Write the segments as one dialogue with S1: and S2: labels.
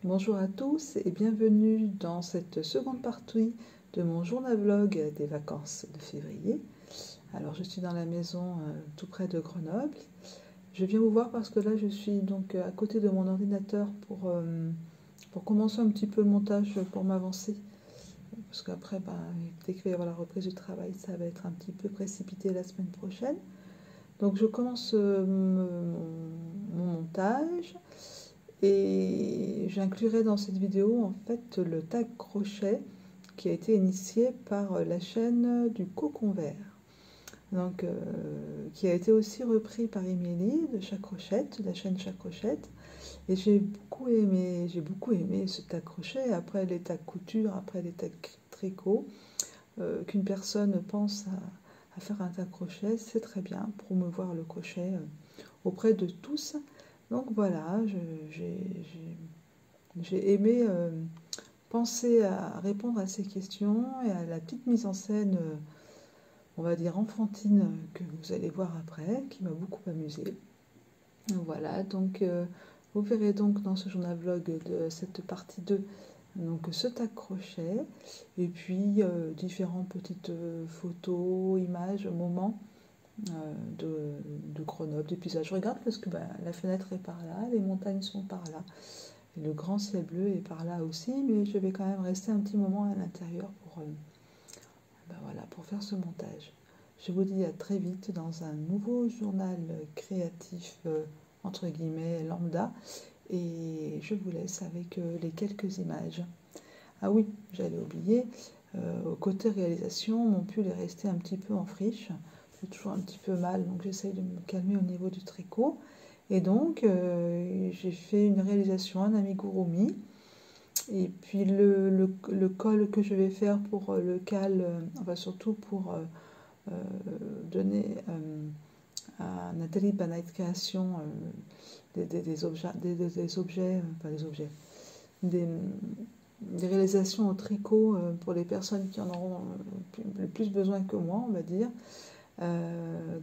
S1: Bonjour à tous et bienvenue dans cette seconde partie de mon journal vlog des vacances de février. Alors je suis dans la maison tout près de Grenoble. Je viens vous voir parce que là je suis donc à côté de mon ordinateur pour commencer un petit peu le montage pour m'avancer. Parce qu'après, dès qu'il va y avoir la reprise du travail, ça va être un petit peu précipité la semaine prochaine. Donc je commence mon montage. Et j'inclurai dans cette vidéo en fait le tag crochet qui a été initié par la chaîne du Cocon Vert. Donc, qui a été aussi repris par Émilie de Chacrochette, la chaîne Chacrochette. Et j'ai beaucoup aimé ce tag crochet, après les tags couture, après les tags tricot. Qu'une personne pense à faire un tag crochet, c'est très bien, promouvoir le crochet auprès de tous. Donc voilà, j'ai aimé penser à répondre à ces questions et à la petite mise en scène, on va dire enfantine, que vous allez voir après, qui m'a beaucoup amusée. Voilà, donc vous verrez donc dans ce journal vlog de cette partie 2, donc ce tag crochet, et puis différentes petites photos, images, moments de Grenoble, des paysages. Je regarde parce que la fenêtre est par là, les montagnes sont par là, et le grand ciel bleu est par là aussi, mais je vais quand même rester un petit moment à l'intérieur pour faire ce montage. Je vous dis à très vite dans un nouveau journal créatif, entre guillemets, lambda, et je vous laisse avec les quelques images. Ah oui, j'allais oublier, côté réalisation, mon pull est resté un petit peu en friche. J'ai toujours un petit peu mal, donc j'essaye de me calmer au niveau du tricot. Et donc, j'ai fait une réalisation, un amigurumi. Et puis le col que je vais faire pour le cal, enfin surtout pour donner à Nathalie Banait Création des réalisations au tricot pour les personnes qui en auront le plus besoin que moi, on va dire.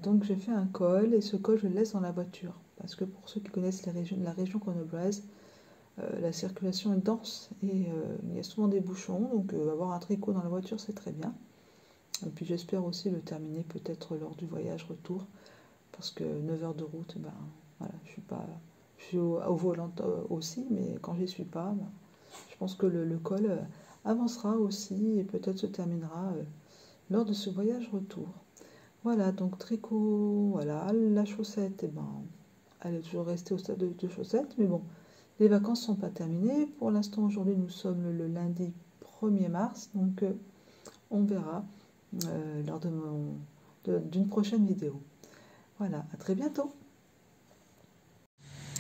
S1: Donc j'ai fait un col et ce col je le laisse dans la voiture parce que pour ceux qui connaissent la région grenobloise, la circulation est dense et il y a souvent des bouchons, donc avoir un tricot dans la voiture c'est très bien. Et puis j'espère aussi le terminer peut-être lors du voyage retour parce que 9 heures de route, voilà, je suis au volant aussi, mais quand j'y suis pas, je pense que le col avancera aussi et peut-être se terminera lors de ce voyage retour. Voilà, donc tricot, voilà, la chaussette, elle est toujours restée au stade de chaussette, mais bon, les vacances ne sont pas terminées. Pour l'instant, aujourd'hui, nous sommes le lundi 1er mars, donc on verra lors d'une prochaine vidéo. Voilà, à très bientôt.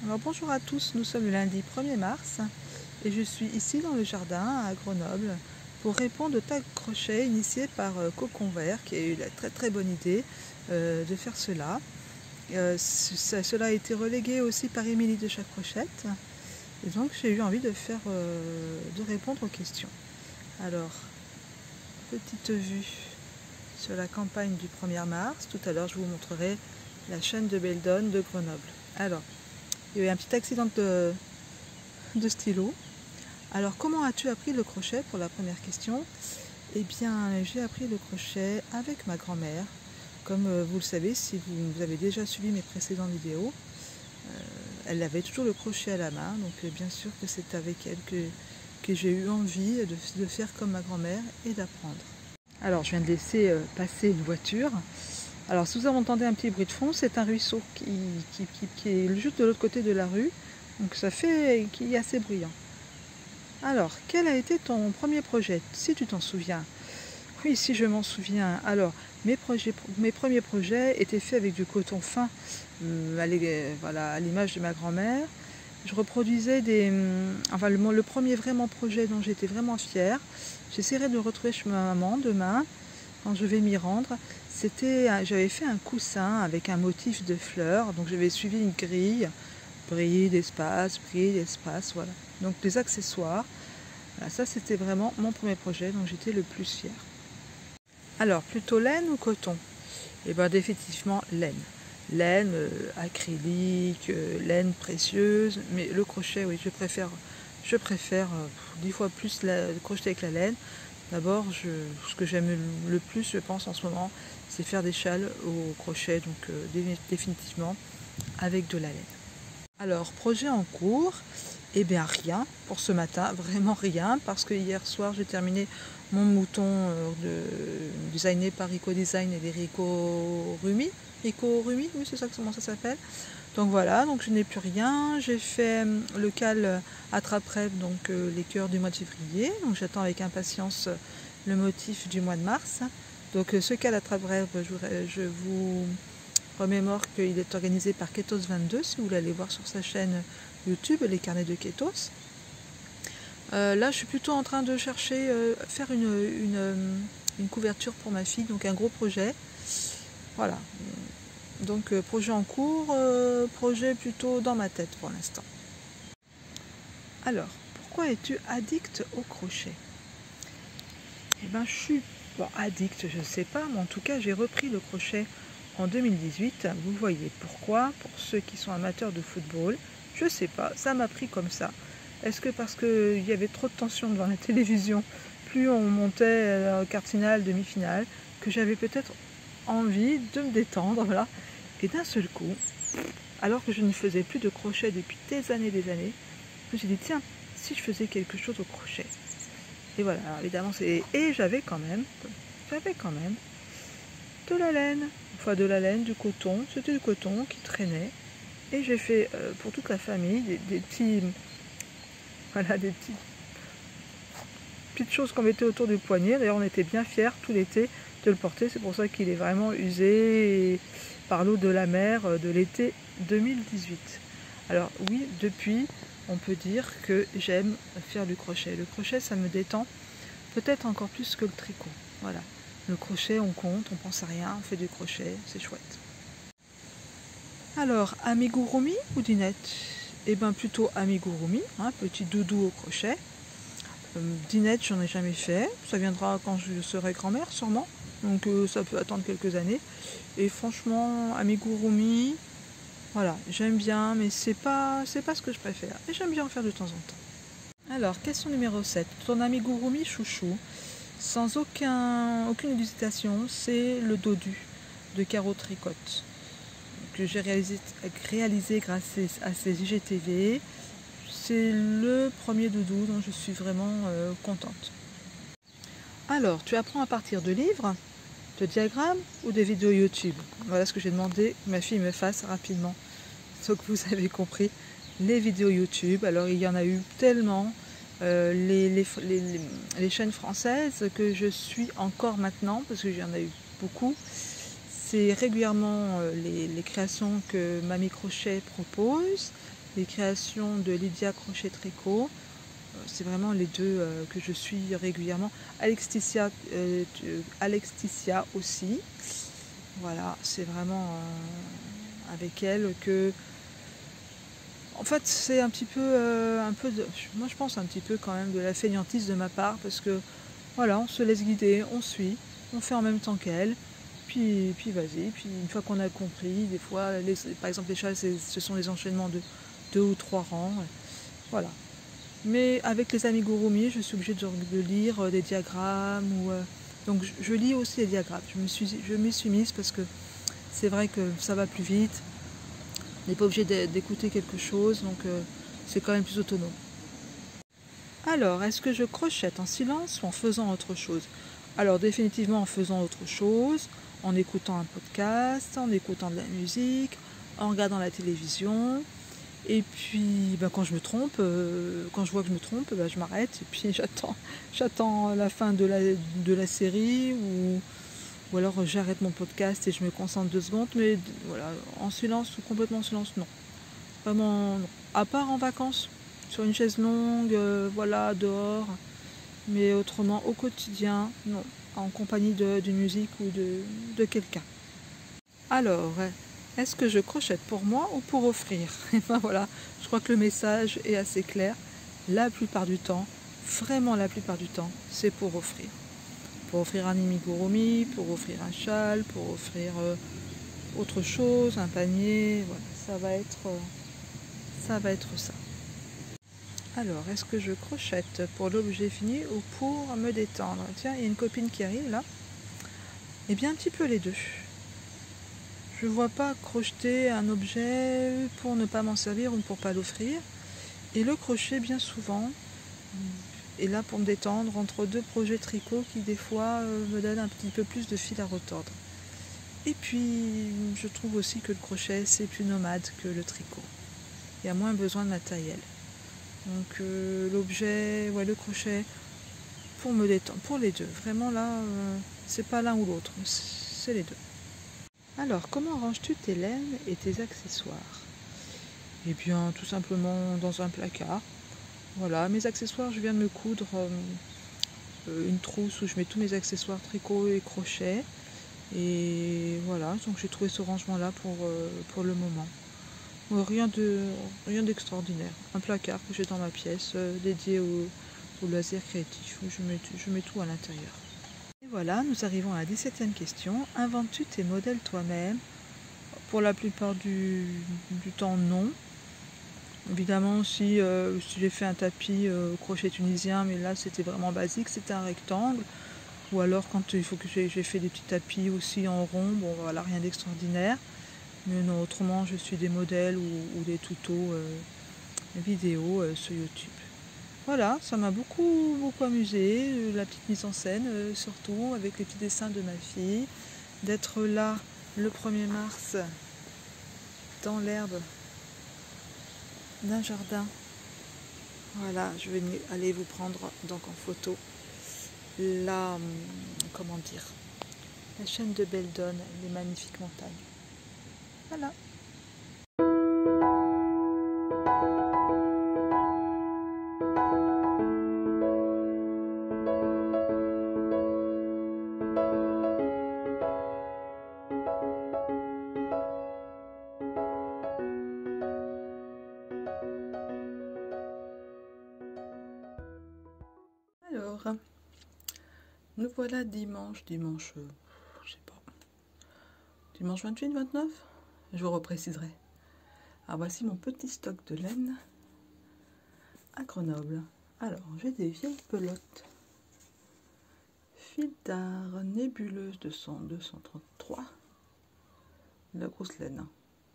S1: Alors bonjour à tous, nous sommes le lundi 1er mars et je suis ici dans le jardin à Grenoble pour répondre au tag crochet initié par Cocon Vert qui a eu la très très bonne idée de faire cela. Cela a été relégué aussi par Émilie de Chacrochette et donc j'ai eu envie de répondre aux questions. Alors, petite vue sur la campagne du 1er mars. Tout à l'heure, je vous montrerai la chaîne de Beldon de Grenoble. Alors, il y a eu un petit accident de stylo. Alors, comment as-tu appris le crochet pour la première question? Eh bien, j'ai appris le crochet avec ma grand-mère. Comme vous le savez, si vous avez déjà suivi mes précédentes vidéos, elle avait toujours le crochet à la main. Donc, bien sûr que c'est avec elle que j'ai eu envie de faire comme ma grand-mère et d'apprendre. Alors, je viens de laisser passer une voiture. Alors, si vous entendez un petit bruit de fond, c'est un ruisseau qui est juste de l'autre côté de la rue. Donc, ça fait qu'il est assez bruyant. Alors, quel a été ton premier projet, si tu t'en souviens? Oui, si je m'en souviens. Alors, mes premiers projets étaient faits avec du coton fin, voilà, à l'image de ma grand-mère. Je reproduisais le premier vraiment projet dont j'étais vraiment fière. J'essaierai de retrouver chez ma maman demain, quand je vais m'y rendre. J'avais fait un coussin avec un motif de fleurs, donc j'avais suivi une grille, bride, espace, voilà. Donc des accessoires. Voilà, ça c'était vraiment mon premier projet dont j'étais le plus fière. Alors, plutôt laine ou coton? Eh bien, définitivement laine. Laine acrylique, laine précieuse, mais le crochet, oui, je je préfère 10 fois plus crocheter avec la laine. D'abord, ce que j'aime le plus, je pense, en ce moment, c'est faire des châles au crochet, donc définitivement avec de la laine. Alors, projet en cours, eh bien rien pour ce matin, vraiment rien, parce que hier soir, j'ai terminé mon mouton designé par Rico Design et les Rico Rumi. Rico Rumi, oui, c'est ça comment ça s'appelle. Donc voilà, donc je n'ai plus rien. J'ai fait le cal attrape-rêve, donc les cœurs du mois de février. Donc j'attends avec impatience le motif du mois de mars. Donc ce cal attrape-rêve, je vous remémore qu'il est organisé par Ketos22, si vous voulez aller voir sur sa chaîne YouTube, les carnets de Ketos. Là, je suis plutôt en train de chercher, faire une couverture pour ma fille, donc un gros projet. Voilà. Donc projet en cours, projet plutôt dans ma tête pour l'instant. Alors, pourquoi es-tu addict au crochet? Eh bien, je suis pas addict, je ne sais pas, mais en tout cas, j'ai repris le crochet en 2018. Vous voyez pourquoi, pour ceux qui sont amateurs de football, je ne sais pas, ça m'a pris comme ça. Est-ce que parce qu'il y avait trop de tension devant la télévision, plus on montait quart de finale, demi-finale, que j'avais peut-être envie de me détendre, voilà. Et d'un seul coup, alors que je ne faisais plus de crochet depuis des années, je me suis dit, tiens, si je faisais quelque chose au crochet. Et voilà, alors évidemment, et j'avais quand même de la laine, enfin de la laine, du coton, c'était du coton qui traînait. Et j'ai fait pour toute la famille des petits, voilà, des petites choses qu'on mettait autour du poignet. D'ailleurs, on était bien fiers tout l'été de le porter. C'est pour ça qu'il est vraiment usé par l'eau de la mer de l'été 2018. Alors oui, depuis, on peut dire que j'aime faire du crochet. Le crochet, ça me détend peut-être encore plus que le tricot. Voilà. Le crochet, on compte, on pense à rien, on fait du crochet, c'est chouette. Alors, amigurumi ou dinette? Eh bien plutôt amigurumi, hein, petit doudou au crochet. Dinette, j'en ai jamais fait. Ça viendra quand je serai grand-mère, sûrement. Donc ça peut attendre quelques années. Et franchement, amigurumi, voilà, j'aime bien, mais c'est pas ce que je préfère. Et j'aime bien en faire de temps en temps. Alors, question numéro 7. Ton amigurumi chouchou, sans aucune hésitation, c'est le dodu de Caro Tricotte, que j'ai réalisé grâce à ces IGTV. C'est le premier doudou dont je suis vraiment contente. Alors, tu apprends à partir de livres, de diagrammes ou des vidéos YouTube? Voilà ce que j'ai demandé que ma fille me fasse rapidement. Donc vous avez compris, les vidéos YouTube. Alors il y en a eu tellement, les chaînes françaises que je suis encore maintenant, parce que j'en ai eu beaucoup. C'est régulièrement les créations que Mamie Crochet propose, les créations de Lydia Crochet Tricot. C'est vraiment les deux que je suis régulièrement. Alexticia aussi. Voilà, c'est vraiment avec elle que... En fait, c'est un petit peu, moi je pense un petit peu quand même de la fainéantise de ma part, parce que voilà, on se laisse guider, on suit, on fait en même temps qu'elle. Puis vas-y, puis une fois qu'on a compris, des fois, par exemple les châles, ce sont les enchaînements de 2 ou 3 rangs, voilà. Mais avec les amigurumi, je suis obligée de lire des diagrammes, donc je lis aussi les diagrammes. Je m'y suis mise parce que c'est vrai que ça va plus vite, on n'est pas obligé d'écouter quelque chose, donc c'est quand même plus autonome. Alors, est-ce que je crochette en silence ou en faisant autre chose? Alors définitivement en faisant autre chose, en écoutant un podcast, en écoutant de la musique, en regardant la télévision. Et puis quand je me trompe, quand je vois que je me trompe, je m'arrête et puis j'attends la fin de la série ou alors j'arrête mon podcast et je me concentre 2 secondes. Mais voilà, en silence ou complètement en silence, non. Vraiment non. À part en vacances, sur une chaise longue, voilà, dehors. Mais autrement, au quotidien, non, en compagnie d'une musique ou de quelqu'un. Alors, est-ce que je crochette pour moi ou pour offrir? Et ben voilà, je crois que le message est assez clair. La plupart du temps, vraiment la plupart du temps, c'est pour offrir. Pour offrir un amigurumi, pour offrir un châle, pour offrir autre chose, un panier, voilà, ça va être ça. Alors, est-ce que je crochette pour l'objet fini ou pour me détendre? Tiens, il y a une copine qui arrive là. Eh bien, un petit peu les deux. Je ne vois pas crocheter un objet pour ne pas m'en servir ou pour pas l'offrir. Et le crochet, bien souvent, est là pour me détendre entre deux projets tricot qui, des fois, me donnent un petit peu plus de fil à retordre. Et puis, je trouve aussi que le crochet, c'est plus nomade que le tricot. Il y a moins besoin de matériel. Donc l'objet, ouais, le crochet, pour me détendre, pour les deux. Vraiment là, c'est pas l'un ou l'autre, c'est les deux. Alors, comment ranges-tu tes laines et tes accessoires? Eh bien, tout simplement dans un placard. Voilà, mes accessoires, je viens de me coudre une trousse où je mets tous mes accessoires tricot et crochet. Et voilà, donc j'ai trouvé ce rangement-là pour le moment. Rien d'extraordinaire. Un placard que j'ai dans ma pièce dédié au loisir créatif où je mets tout à l'intérieur. Et voilà, nous arrivons à la 17e question. Inventes-tu tes modèles toi-même? Pour la plupart du temps, non. Évidemment, si j'ai fait un tapis au crochet tunisien, mais là c'était vraiment basique, c'était un rectangle. Ou alors quand il faut que j'ai fait des petits tapis aussi en rond, bon voilà, rien d'extraordinaire. Mais non, autrement je suis des modèles ou des tutos vidéo sur YouTube. Voilà, ça m'a beaucoup amusé, la petite mise en scène surtout, avec les petits dessins de ma fille, d'être là le 1er mars dans l'herbe d'un jardin. Voilà, je vais aller vous prendre donc en photo la, comment dire, la chaîne de Beldon, les magnifiques montagnes. Voilà. Alors, nous voilà dimanche, je sais pas, dimanche 28, 29, je vous repréciserai. Alors voici mon petit stock de laine à Grenoble. Alors, j'ai des vieilles pelotes fil d'art nébuleuse de 233, la grosse laine,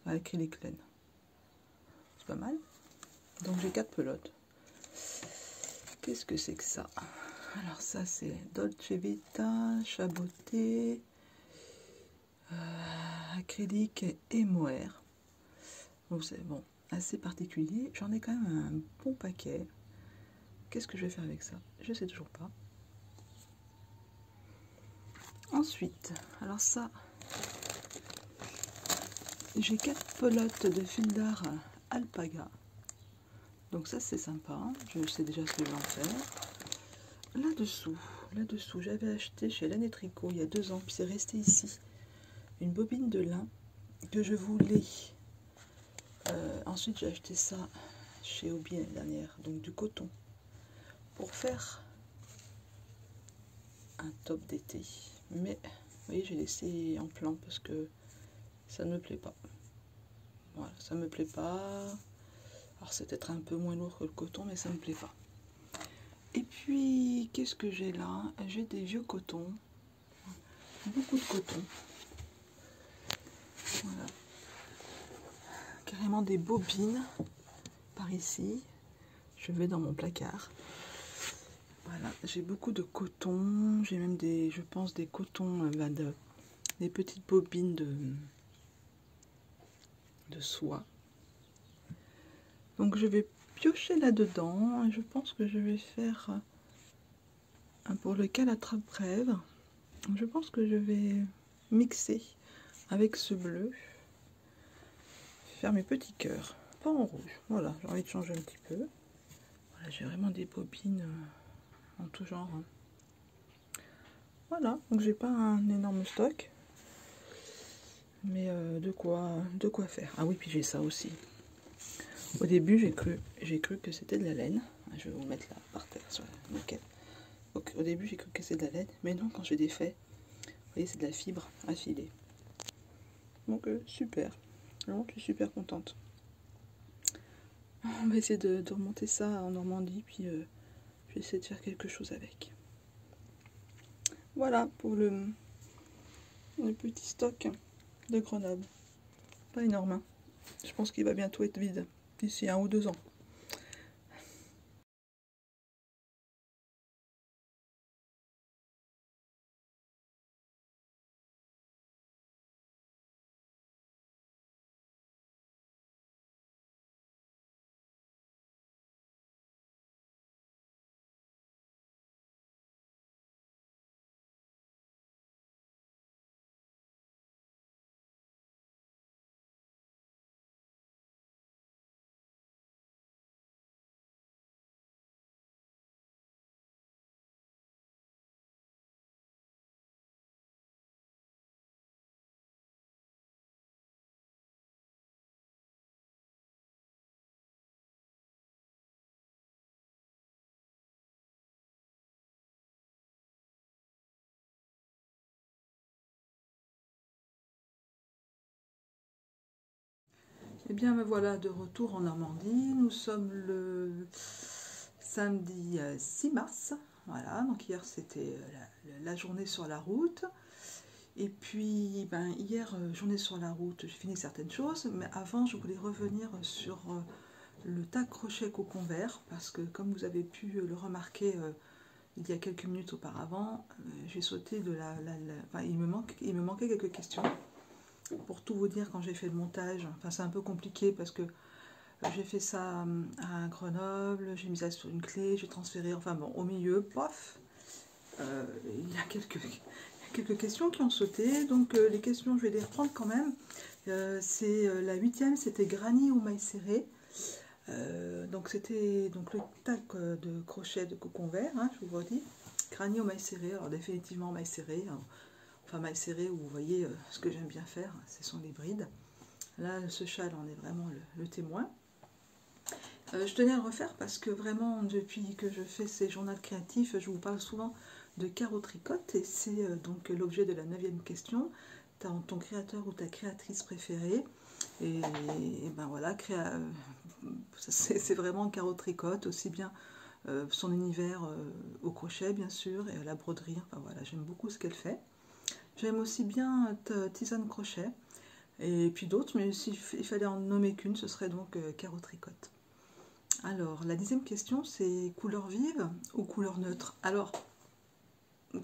S1: à acrylique laine. C'est pas mal. Donc j'ai 4 pelotes. Qu'est-ce que c'est que ça? Alors ça c'est Dolce Vita, Chaboté, acrylique et mohair. Donc c'est bon, assez particulier. J'en ai quand même un bon paquet. Qu'est-ce que je vais faire avec ça? Je sais toujours pas. Ensuite, alors ça, j'ai 4 pelotes de fil d'art alpaga. Donc ça c'est sympa, je sais déjà ce que je vais en faire. Là-dessous, j'avais acheté chez Laine et Tricot il y a 2 ans, puis c'est resté ici, une bobine de lin que je voulais. Ensuite j'ai acheté ça chez Hobby l'année dernière, donc du coton, pour faire un top d'été. Mais vous voyez, j'ai laissé en plan parce que ça ne me plaît pas. Voilà, ça me plaît pas. Alors c'est peut-être un peu moins lourd que le coton, mais ça me plaît pas. Et puis, qu'est-ce que j'ai là? J'ai des vieux cotons, beaucoup de coton. Voilà. Carrément des bobines par ici. Je vais dans mon placard. Voilà, j'ai beaucoup de coton. J'ai même des, je pense, des cotons, des petites bobines de soie. Donc je vais piocher là-dedans. Je pense que je vais faire pour le calatrave-rêve. Je pense que je vais mixer avec ce bleu, faire mes petits cœurs, pas en rouge. Voilà, j'ai envie de changer un petit peu. Voilà, j'ai vraiment des bobines en tout genre. Voilà, donc j'ai pas un énorme stock, mais de quoi faire. Ah oui, puis j'ai ça aussi. Au début, j'ai cru que c'était de la laine. Je vais vous mettre là par terre sur la moquette. Donc au début, j'ai cru que c'était de la laine, mais non, quand j'ai défait, vous voyez, c'est de la fibre à filer. Donc super, vraiment, je suis super contente. On va essayer de remonter ça en Normandie, puis je vais essayer de faire quelque chose avec. Voilà pour le petit stock de Grenoble. Pas énorme, hein. Je pense qu'il va bientôt être vide, d'ici 1 ou 2 ans. Et bien me voilà de retour en Normandie. Nous sommes le samedi 6 mars. Voilà, donc hier c'était la journée sur la route. Et puis hier, journée sur la route, j'ai fini certaines choses. Mais avant, je voulais revenir sur le tag crochet cocon vert. Parce que comme vous avez pu le remarquer il y a quelques minutes auparavant, j'ai sauté de enfin, il me manquait quelques questions. Pour tout vous dire, quand j'ai fait le montage, enfin c'est un peu compliqué parce que j'ai fait ça à Grenoble, j'ai mis ça sur une clé, j'ai transféré, enfin bon, au milieu, pof, il y a quelques questions qui ont sauté, donc les questions, je vais les reprendre quand même. C'est la 8e, c'était granny ou maille serrée. Donc c'était donc le tag de crochet de cocon vert, hein, je vous redis, granny ou maille serrée, alors définitivement maille serrée, hein. Enfin maille serrée, où vous voyez ce que j'aime bien faire, ce sont les brides. Là, ce châle en est vraiment le témoin. Je tenais à le refaire parce que vraiment, depuis que je fais ces journaux créatifs, je vous parle souvent de carreau tricote et c'est donc l'objet de la 9e question. Ton créateur ou ta créatrice préférée. Et ben voilà, c'est vraiment carreau tricote, aussi bien son univers au crochet bien sûr et à la broderie. Enfin voilà, j'aime beaucoup ce qu'elle fait. J'aime aussi bien Tisane Crochet, et puis d'autres, mais s'il fallait en nommer qu'une, ce serait donc Carreau Tricote. Alors, la 10e question, c'est couleur vive ou couleur neutre? Alors,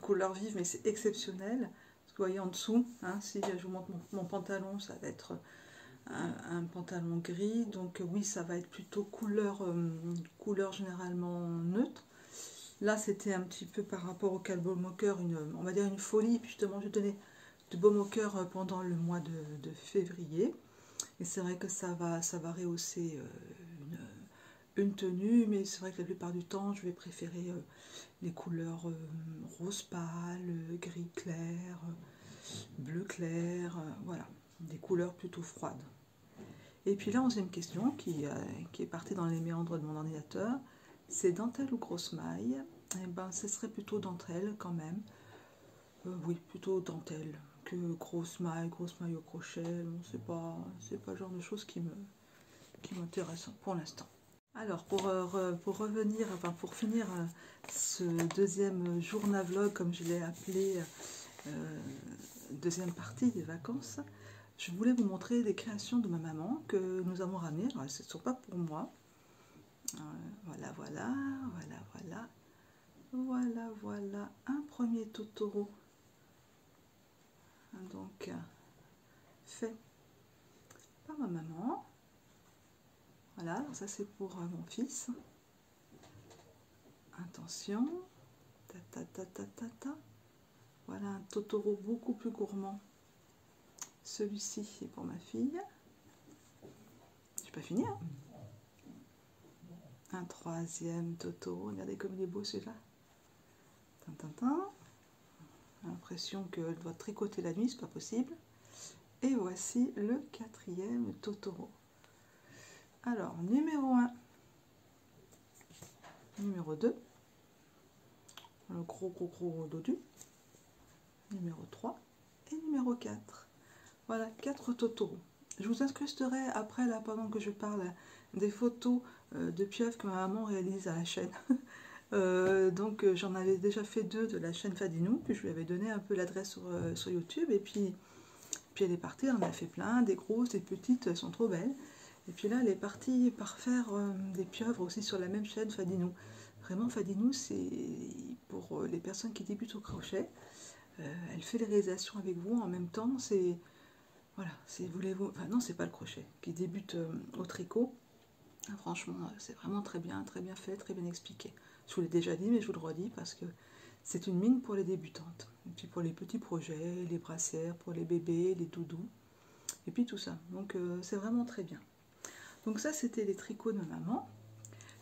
S1: couleur vive, mais c'est exceptionnel. Parce que vous voyez en dessous, hein, si je vous montre mon pantalon, ça va être un pantalon gris. Donc oui, ça va être plutôt couleur généralement neutre. Là, c'était un petit peu par rapport au baume au cœur, on va dire une folie. Puis justement, je donnais de baume au cœur pendant le mois de février. Et c'est vrai que ça va rehausser une tenue, mais c'est vrai que la plupart du temps, je vais préférer les couleurs rose pâle, gris clair, bleu clair, voilà, des couleurs plutôt froides. Et puis la 11e question, qui est partie dans les méandres de mon ordinateur, c'est dentelle ou grosse maille? Eh ben, ce serait plutôt dentelle quand même. Oui, plutôt dentelle que grosse maille au crochet. Bon, c'est pas le genre de choses qui m'intéresse pour l'instant. Alors, pour revenir, enfin pour finir ce deuxième journal vlog, comme je l'ai appelé, deuxième partie des vacances, je voulais vous montrer des créations de ma maman que nous avons ramenées. Alors, ce ne sont pas pour moi. Voilà, voilà, voilà, voilà. Voilà, voilà, un premier Totoro. Donc, fait par ma maman. Voilà, alors ça c'est pour mon fils. Attention. Ta, ta, ta, ta, ta, ta. Voilà un Totoro beaucoup plus gourmand. Celui-ci est pour ma fille. J'ai pas fini, hein. Un troisième Totoro. Regardez comme il est beau celui-là. L'impression qu'elle doit tricoter la nuit, c'est pas possible. Et voici le 4e Totoro. Alors, numéro 1. Numéro 2. Le gros dodu. Numéro 3. Et numéro 4. Voilà, 4 Totoro. Je vous incrusterai après, là, pendant que je parle, des photos de pieuvres que ma maman réalise à la chaîne. Donc j'en avais déjà fait 2 de la chaîne Fadinou, puis je lui avais donné un peu l'adresse sur YouTube, et puis elle est partie, elle en a fait plein, des grosses, des petites, elles sont trop belles. Et puis là, elle est partie par faire des pieuvres aussi sur la même chaîne Fadinou. Vraiment, Fadinou, c'est pour les personnes qui débutent au crochet. Elle fait les réalisations avec vous en même temps. C'est voilà, c'est voulez-vous, enfin non, c'est pas le crochet qui débute au tricot. Franchement, c'est vraiment très bien fait, très bien expliqué. Je vous l'ai déjà dit, mais je vous le redis parce que c'est une mine pour les débutantes. Et puis pour les petits projets, les brassières, pour les bébés, les doudous, et puis tout ça. Donc c'est vraiment très bien. Donc ça, c'était les tricots de maman.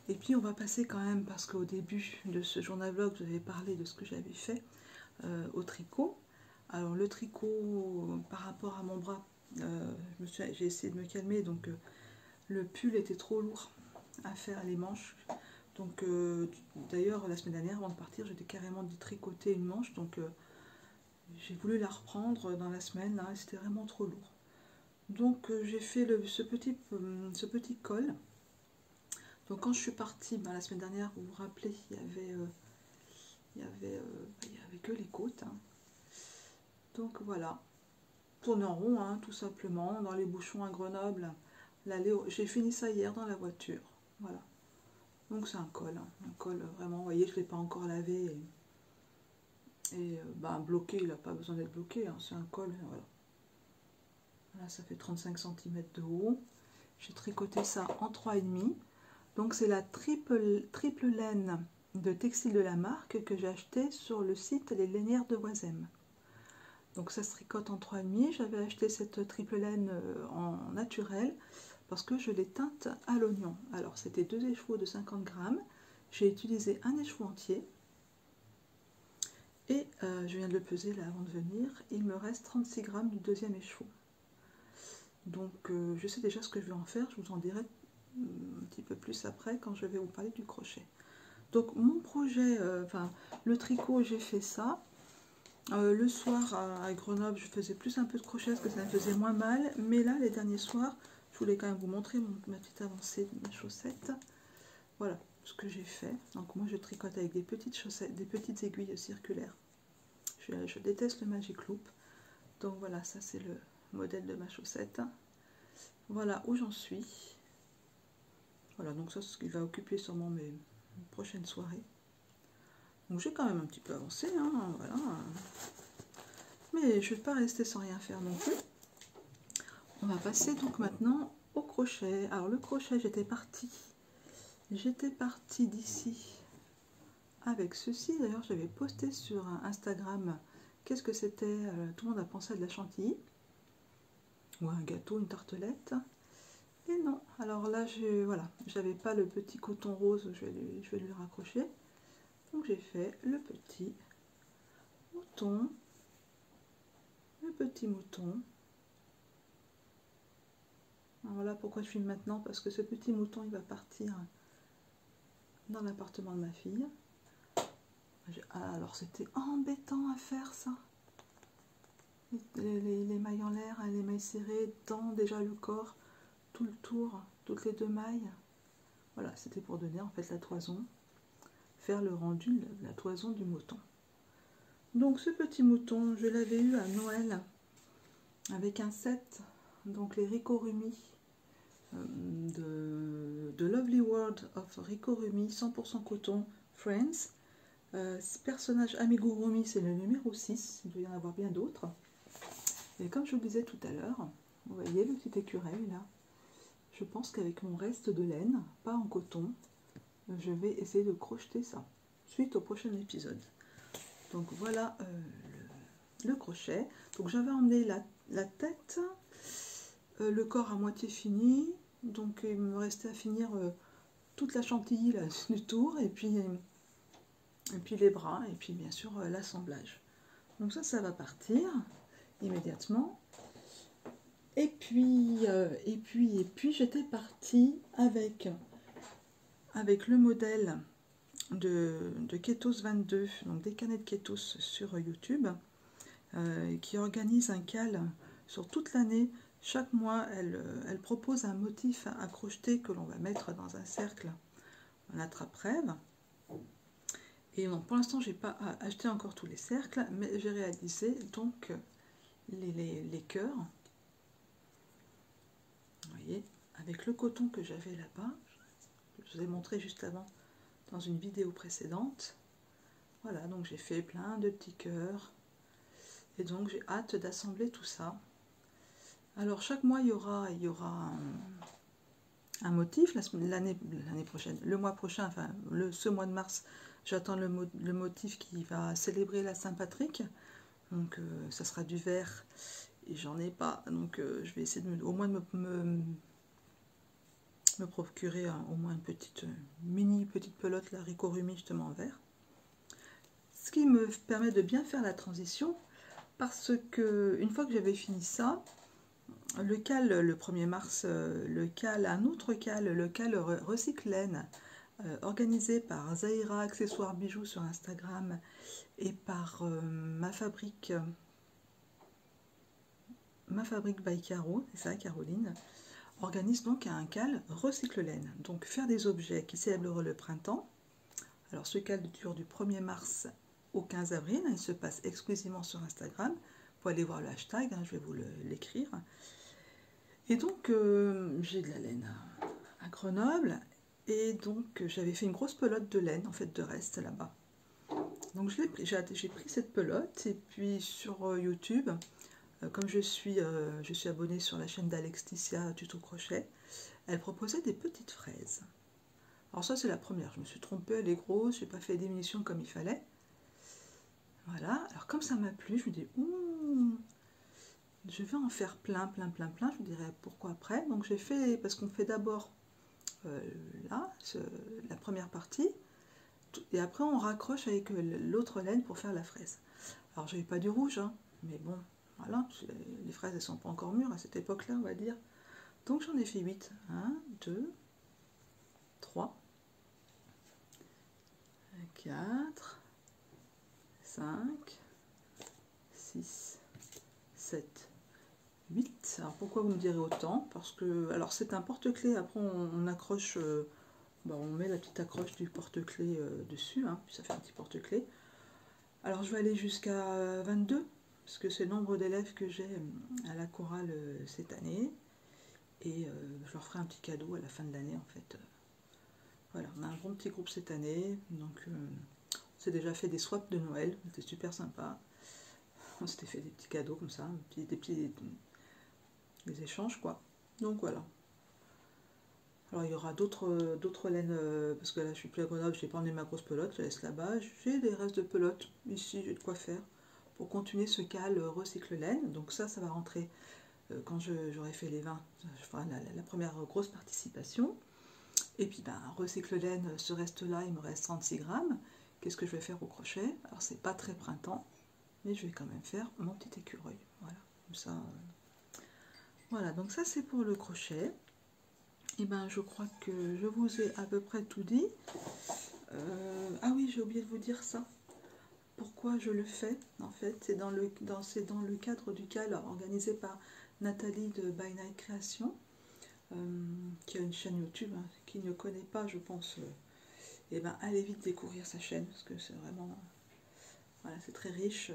S1: Et puis on va passer quand même, parce qu'au début de ce journal vlog, je vous avais parlé de ce que j'avais fait au tricot. Alors le tricot, par rapport à mon bras, j'ai essayé de me calmer, donc le pull était trop lourd à faire les manches. Donc d'ailleurs la semaine dernière, avant de partir, j'étais carrément détricoté une manche, donc j'ai voulu la reprendre dans la semaine, là, c'était vraiment trop lourd. Donc j'ai fait ce petit col. Donc quand je suis partie la semaine dernière, vous vous rappelez, il y avait que les côtes. Hein. Donc voilà, tourner en rond, hein, tout simplement, dans les bouchons à Grenoble. J'ai fini ça hier dans la voiture. Voilà. Donc c'est un col vraiment, vous voyez, je ne l'ai pas encore lavé. Et bloqué, il n'a pas besoin d'être bloqué, hein, c'est un col, voilà. Là, ça fait 35 cm de haut. J'ai tricoté ça en 3,5. Donc c'est la triple laine de textile de la marque que j'ai acheté sur le site Les Lainières de Oisem. Donc ça se tricote en 3,5. J'avais acheté cette triple laine en naturel parce que je l'ai teinte à l'oignon. Alors c'était 2 écheveaux de 50 grammes. J'ai utilisé un écheveau entier. Et je viens de le peser là avant de venir. Il me reste 36 grammes du deuxième écheveau. Donc je sais déjà ce que je vais en faire. Je vous en dirai un petit peu plus après quand je vais vous parler du crochet. Donc mon projet, le tricot, j'ai fait ça. Le soir à Grenoble, je faisais plus un peu de crochet parce que ça me faisait moins mal. Mais là, les derniers soirs, je voulais quand même vous montrer ma petite avancée de mes chaussettes. Voilà ce que j'ai fait. Donc moi, je tricote avec des petites chaussettes, des petites aiguilles circulaires. Je déteste le Magic Loop. Donc voilà, ça c'est le modèle de ma chaussette. Voilà où j'en suis. Voilà, donc ça c'est ce qui va occuper sûrement mes prochaines soirées. Donc j'ai quand même un petit peu avancé, hein, voilà. Mais je ne vais pas rester sans rien faire non plus. On va passer donc maintenant au crochet. Alors le crochet, j'étais partie d'ici avec ceci. D'ailleurs, j'avais posté sur Instagram qu'est-ce que c'était. Tout le monde a pensé à de la chantilly. Ou un gâteau, une tartelette. Et non, alors là, voilà, j'avais pas le petit coton rose, je vais lui raccrocher. Donc j'ai fait le petit mouton. Alors voilà pourquoi je filme maintenant, parce que ce petit mouton, il va partir dans l'appartement de ma fille. Alors c'était embêtant à faire ça. Les mailles en l'air, les mailles serrées dans déjà le corps, tout le tour, toutes les 2 mailles. Voilà, c'était pour donner en fait la toison, faire le rendu de la toison du mouton. Donc ce petit mouton, je l'avais eu à Noël avec un set, donc les Ricorumi de Lovely World of Ricorumi 100% coton Friends. Personnage amigurumi, c'est le numéro 6, il doit y en avoir bien d'autres. Et comme je vous le disais tout à l'heure, vous voyez le petit écureuil là, je pense qu'avec mon reste de laine, pas en coton, je vais essayer de crocheter ça, suite au prochain épisode. Donc voilà le crochet. Donc j'avais emmené la tête, le corps à moitié fini, donc il me restait à finir toute la chantilly là, du tour, et puis les bras, et puis bien sûr l'assemblage. Donc ça va partir immédiatement. Et puis j'étais partie avec le modèle de Ketos 22, donc des canettes Ketos sur YouTube, qui organise un cale sur toute l'année chaque mois, elle propose un motif à crocheter que l'on va mettre dans un cercle en attrape-rêve. Et donc, pour l'instant, je n'ai pas acheté encore tous les cercles, mais j'ai réalisé donc les cœurs. Vous voyez, avec le coton que j'avais là-bas, je vous ai montré juste avant dans une vidéo précédente. Voilà, donc j'ai fait plein de petits cœurs. Et donc j'ai hâte d'assembler tout ça. Alors chaque mois il y aura un motif. L'année prochaine, le mois prochain, enfin ce mois de mars, j'attends le motif qui va célébrer la Saint-Patrick. Donc ça sera du vert et j'en ai pas. Donc je vais essayer au moins de me procurer au moins une petite petite pelote, la Ricorumi justement en vert. Ce qui me permet de bien faire la transition, parce que une fois que j'avais fini ça, le cal le 1er mars, un autre cal, le cal recycle laine, organisé par Zahira Accessoires Bijoux sur Instagram et par ma fabrique by Caro, c'est ça Caroline, organise donc un cal recycle laine. Donc faire des objets qui célèbrent le printemps. Alors ce cal dure du 1er mars au 15 avril, il se passe exclusivement sur Instagram. Vous pouvez aller voir le hashtag, je vais vous l'écrire. Et donc j'ai de la laine à Grenoble, et donc j'avais fait une grosse pelote de laine, en fait de reste là-bas. Donc j'ai pris cette pelote, et puis sur YouTube, comme je suis abonnée sur la chaîne d'Alexticia Tuto Crochet, elle proposait des petites fraises. Alors ça c'est la première, je me suis trompée, elle est grosse, j'ai pas fait diminution comme il fallait. Voilà, alors comme ça m'a plu, je me dis, je vais en faire plein, je vous dirai pourquoi après. Donc j'ai fait, parce qu'on fait d'abord là, la première partie, et après on raccroche avec l'autre laine pour faire la fraise. Alors j'avais pas du rouge, hein, mais bon, voilà, les fraises elles sont pas encore mûres à cette époque-là, on va dire. Donc j'en ai fait 8. 1, 2, 3, 4, 5, 6, 7, 8. Alors pourquoi vous me direz autant? Parce que, alors c'est un porte-clés, après on accroche, on met la petite accroche du porte-clés dessus, hein, puis ça fait un petit porte-clés. Alors je vais aller jusqu'à 22, parce que c'est le nombre d'élèves que j'ai à la chorale cette année, et je leur ferai un petit cadeau à la fin de l'année en fait. Voilà, on a un bon petit groupe cette année, donc on s'est déjà fait des swaps de Noël, c'était super sympa. On s'était fait des petits cadeaux comme ça, des échanges quoi. Donc voilà. Alors il y aura d'autres laines, parce que là je suis plus à Grenoble, j'ai pas emmené ma grosse pelote, je la laisse là-bas. J'ai des restes de pelote, ici j'ai de quoi faire pour continuer ce cal recycle laine. Donc ça va rentrer quand j'aurai fait les 20, enfin, la première grosse participation. Et puis recycle laine, ce reste là, il me reste 36 grammes. Qu'est-ce que je vais faire au crochet? Alors c'est pas très printemps, mais je vais quand même faire mon petit écureuil. Voilà, comme ça. Voilà, donc ça c'est pour le crochet. Et je crois que je vous ai à peu près tout dit. Ah oui, j'ai oublié de vous dire ça. Pourquoi je le fais, en fait, c'est dans le cadre du cal organisé par Nathalie de By Night Création, qui a une chaîne YouTube, hein. Qui ne connaît pas, je pense, allez vite découvrir sa chaîne, parce que c'est vraiment, voilà, c'est très riche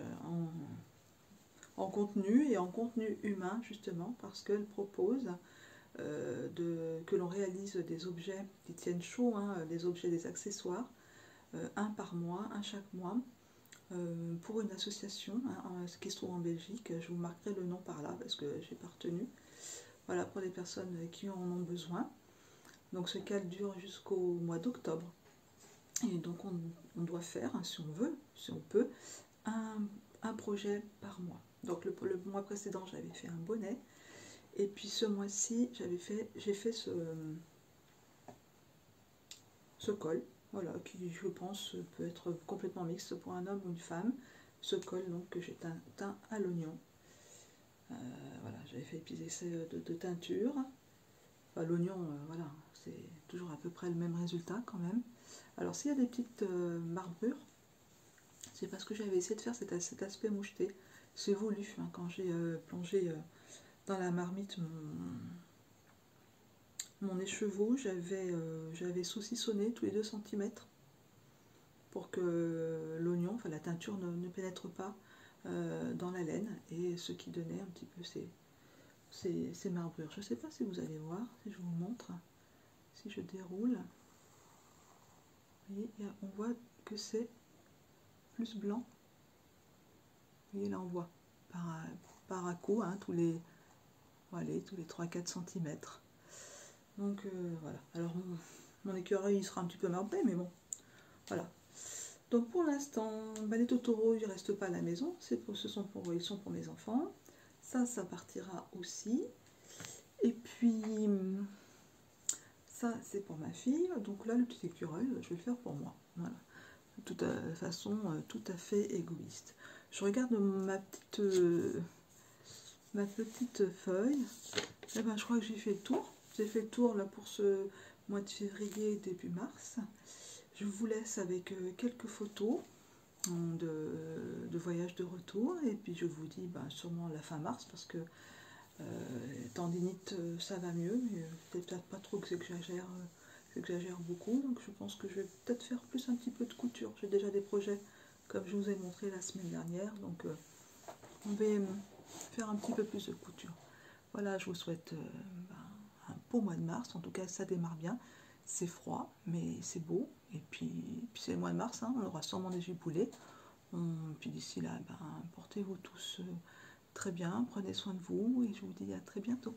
S1: en contenu, et en contenu humain, justement, parce qu'elle propose que l'on réalise des objets qui tiennent chaud, hein, des objets, des accessoires, un par mois, un chaque mois, pour une association, hein, qui se trouve en Belgique. Je vous marquerai le nom par là parce que j'ai pas retenu. Voilà, pour les personnes qui en ont besoin. Donc ce cal dure jusqu'au mois d'octobre. Et donc on doit faire, hein, si on veut, si on peut, un projet par mois. Donc le mois précédent j'avais fait un bonnet. Et puis ce mois-ci j'ai fait ce col. Voilà, qui je pense peut être complètement mixte pour un homme ou une femme. Ce col donc que j'ai teint à l'oignon. Voilà, j'avais fait épicer de teinture. Enfin, l'oignon, voilà, c'est toujours à peu près le même résultat quand même. Alors s'il y a des petites marbrures, c'est parce que j'avais essayé de faire cet aspect moucheté. C'est voulu, hein, quand j'ai plongé dans la marmite mon écheveau, j'avais saucissonné tous les 2 cm pour que l'oignon, enfin la teinture ne pénètre pas dans la laine, et ce qui donnait un petit peu ces marbrures. Je ne sais pas si vous allez voir, si je vous montre, si je déroule. Vous voyez, on voit que c'est plus blanc. Vous voyez, là on voit par à coup, hein, tous les 3-4 cm. Donc voilà. Alors mon écureuil il sera un petit peu marbré, mais bon, voilà. Donc pour l'instant, les taureaux ils restent pas à la maison, ils sont pour mes enfants. Ça partira aussi. Et puis ça c'est pour ma fille. Donc là le petit écureuil, je vais le faire pour moi. Voilà. De façon tout à fait égoïste. Je regarde ma petite feuille. Et ben, je crois que j'ai fait le tour. J'ai fait le tour là pour ce mois de février, début mars. Je vous laisse avec quelques photos de voyage de retour. Et puis je vous dis sûrement la fin mars, parce que tendinite ça va mieux, mais peut-être pas trop que j'exagère beaucoup. Donc je pense que je vais peut-être faire plus un petit peu de couture. J'ai déjà des projets comme je vous ai montré la semaine dernière. Donc on va faire un petit peu plus de couture. Voilà, je vous souhaite un beau mois de mars. En tout cas, ça démarre bien. C'est froid, mais c'est beau. Et puis c'est le mois de mars, hein, on aura sûrement des giboulées. Puis d'ici là, portez-vous tous très bien, prenez soin de vous, et je vous dis à très bientôt.